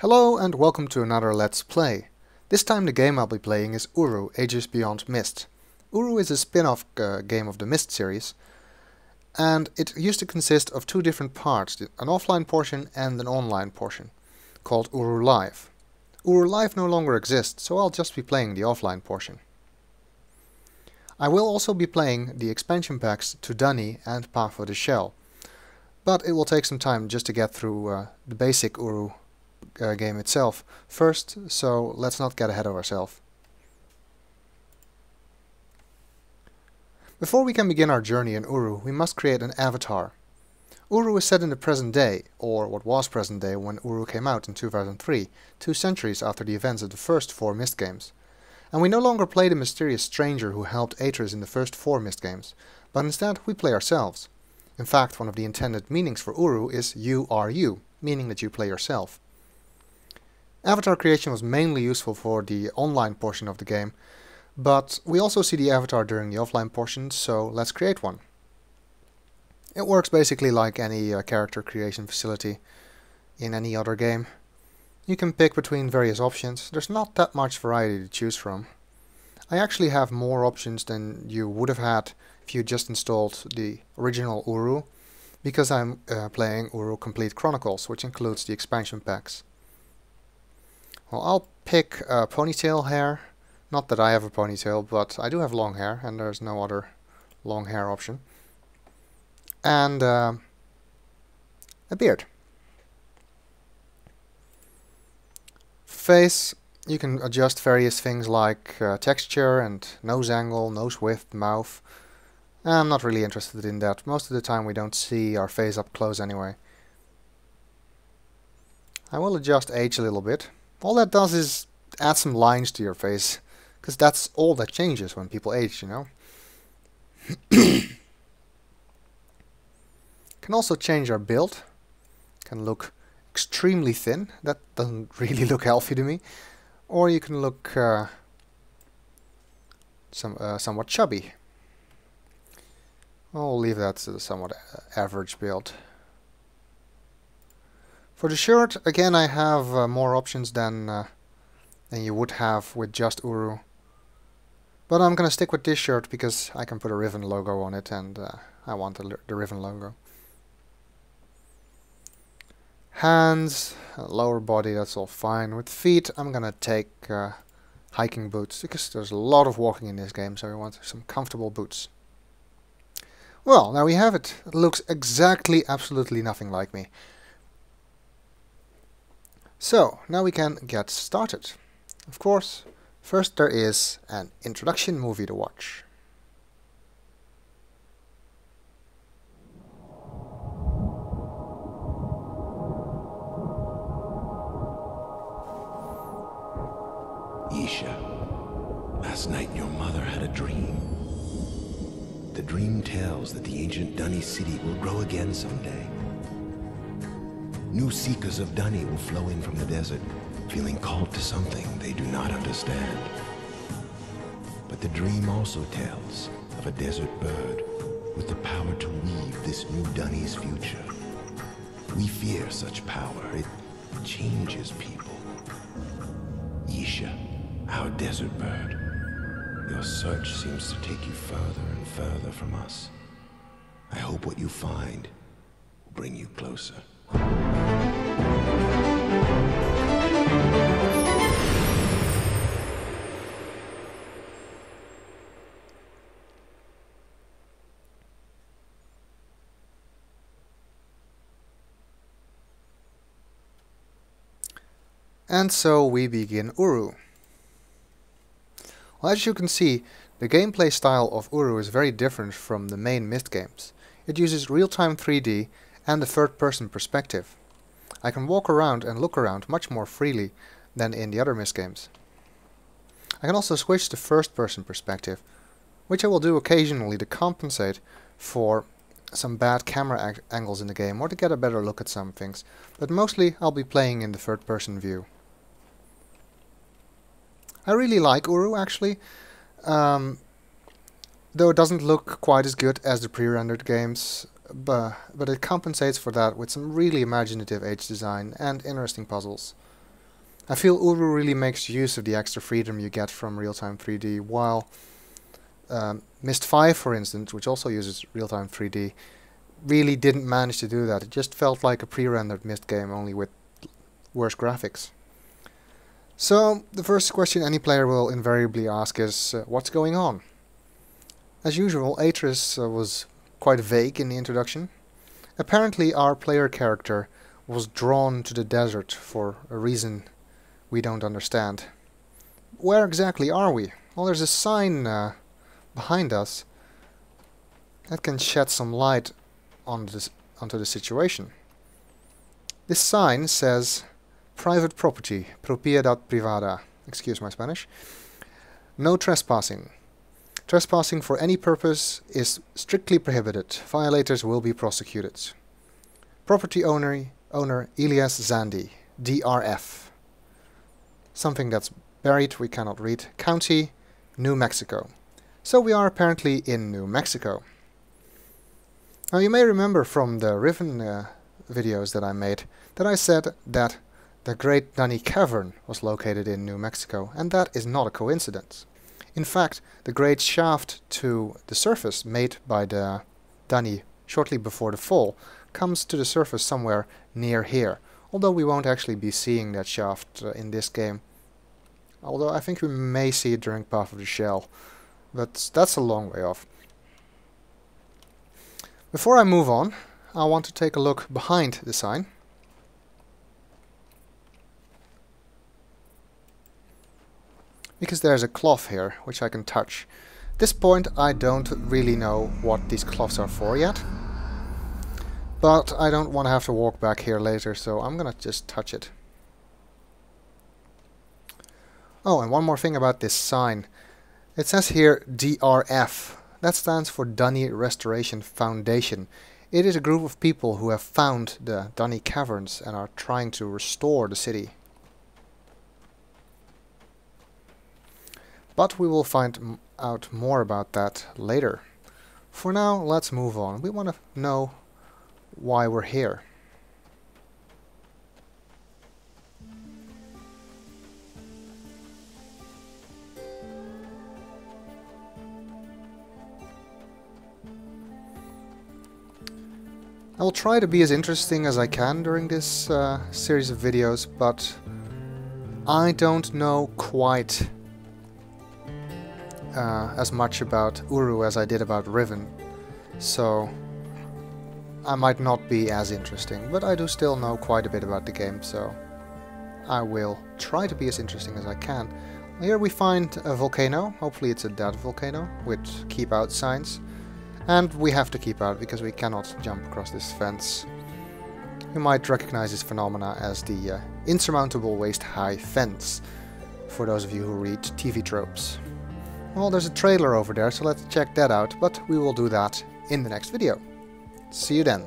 Hello and welcome to another Let's Play. This time the game I'll be playing is Uru, Ages Beyond Myst. Uru is a spin-off game of the Myst series, and it used to consist of two different parts, an offline portion and an online portion, called Uru Live. Uru Live no longer exists, so I'll just be playing the offline portion. I will also be playing the expansion packs to Dunny and Path of the Shell, but it will take some time just to get through the basic Uru game itself first, so let's not get ahead of ourselves. Before we can begin our journey in Uru, we must create an avatar. Uru is set in the present day, or what was present day when Uru came out in 2003, 2 centuries after the events of the first 4 Myst games. And we no longer play the mysterious stranger who helped Atris in the first 4 Myst games, but instead we play ourselves. In fact, one of the intended meanings for Uru is you are you, meaning that you play yourself. Avatar creation was mainly useful for the online portion of the game, but we also see the avatar during the offline portion, so let's create one. It works basically like any character creation facility in any other game. You can pick between various options. There's not that much variety to choose from. I actually have more options than you would have had if you just installed the original Uru, because I'm playing Uru Complete Chronicles, which includes the expansion packs. Well, I'll pick ponytail hair. Not that I have a ponytail, but I do have long hair, and there's no other long hair option. And a beard. Face, you can adjust various things like texture and nose angle, nose width, mouth. I'm not really interested in that. Most of the time we don't see our face up close anyway. I will adjust age a little bit. All that does is add some lines to your face, because that's all that changes when people age, you know. Can also change our build. Can look extremely thin. That doesn't really look healthy to me. Or you can look somewhat chubby. I'll leave that to the somewhat average build. For the shirt, again, I have more options than you would have with just Uru. But I'm gonna stick with this shirt because I can put a Riven logo on it, and I want the Riven logo. Hands, lower body, that's all fine. With feet, I'm gonna take hiking boots, because there's a lot of walking in this game, so we want some comfortable boots. Well, now we have it. It looks exactly, absolutely nothing like me. So, now we can get started. Of course, first there is an introduction movie to watch. Isha, last night your mother had a dream. The dream tells that the ancient Dunny city will grow again someday. New seekers of Dunny will flow in from the desert, feeling called to something they do not understand. But the dream also tells of a desert bird with the power to weave this new Dunny's future. We fear such power. It changes people. Isha, our desert bird, your search seems to take you further and further from us. I hope what you find will bring you closer. And so we begin Uru. Well, as you can see, the gameplay style of Uru is very different from the main Myst games. It uses real-time 3D and a third-person perspective. I can walk around and look around much more freely than in the other Myst games. I can also switch to first-person perspective, which I will do occasionally to compensate for some bad camera angles in the game, or to get a better look at some things, but mostly I'll be playing in the third-person view. I really like Uru, actually, though it doesn't look quite as good as the pre-rendered games, but it compensates for that with some really imaginative age design and interesting puzzles. I feel Uru really makes use of the extra freedom you get from real-time 3D, while Myst 5, for instance, which also uses real-time 3D, really didn't manage to do that. It just felt like a pre-rendered Myst game, only with worse graphics. So, the first question any player will invariably ask is, what's going on? As usual, Atris was quite vague in the introduction. Apparently our player character was drawn to the desert for a reason we don't understand. Where exactly are we? Well, there's a sign behind us that can shed some light on onto the situation. This sign says private property, propiedad privada. Excuse my Spanish. No trespassing. Trespassing for any purpose is strictly prohibited. Violators will be prosecuted. Property owner Elias Zandi, DRF. Something that's buried, we cannot read. County, New Mexico. So we are apparently in New Mexico. Now you may remember from the Riven videos that I made that I said that the Great Dunny Cavern was located in New Mexico, and that is not a coincidence. In fact, the great shaft to the surface made by the Dunny shortly before the fall comes to the surface somewhere near here, although we won't actually be seeing that shaft in this game. Although I think we may see it during Path of the Shell, but that's a long way off. Before I move on, I want to take a look behind the sign. Because there's a cloth here, which I can touch. At this point I don't really know what these cloths are for yet. But I don't want to have to walk back here later, so I'm gonna just touch it. Oh, and one more thing about this sign. It says here DRF. That stands for Dunny Restoration Foundation. It is a group of people who have found the Dunny Caverns and are trying to restore the city. But we will find out more about that later. For now, let's move on. We want to know why we're here. I will try to be as interesting as I can during this series of videos, but I don't know quite as much about Uru as I did about Riven, so I might not be as interesting, but I do still know quite a bit about the game, so I will try to be as interesting as I can. Here we find a volcano. Hopefully it's a dead volcano with keep out signs, and we have to keep out because we cannot jump across this fence. You might recognize this phenomena as the insurmountable waist-high fence, for those of you who read TV tropes. Well, there's a trailer over there, so let's check that out, but we will do that in the next video. See you then.